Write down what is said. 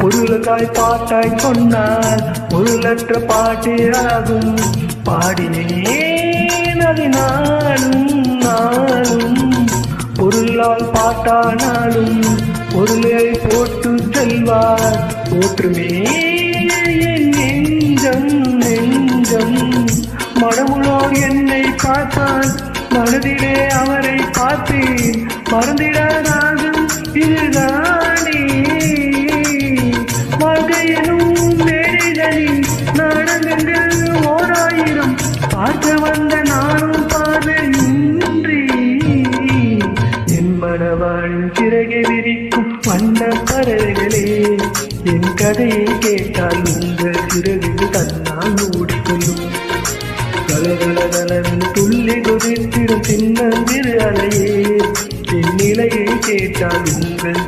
பொருளுக்காய் பாட்டாய் சொன்னால் பொருளற்ற பாட்டே ஆகும். பாடினேன் அது நாளும் நாளும் பொருளால் பாட்டானாலும் பொருளை போட்டு செல்வார் போற்றுமே என் நெஞ்சம் நெஞ்சம். மனமுள்ளோர் என்னை பார்த்தால் மனதிலே அவரை பார்த்தேன் மறந்திடாதாகும் இதுதானே வாழ்க்கையிலும் மேடைகளில் நாடகங்கள் ஓராயிரம் பார்க்க வந்த நானும் பார்வையின்றி என் மனவாழின் சிறகை விரிக்கும் வண்ண பறவைகளே என் கதையை கேட்டால் உங்கள் சிறகு தன்னால் ஓடிக்கொள்ளும். கலகலகலன்னு துள்ளி குதித்திடும் சின்னஞ்சிறு அலையே என் நிலையை கேட்டால் உங்கள்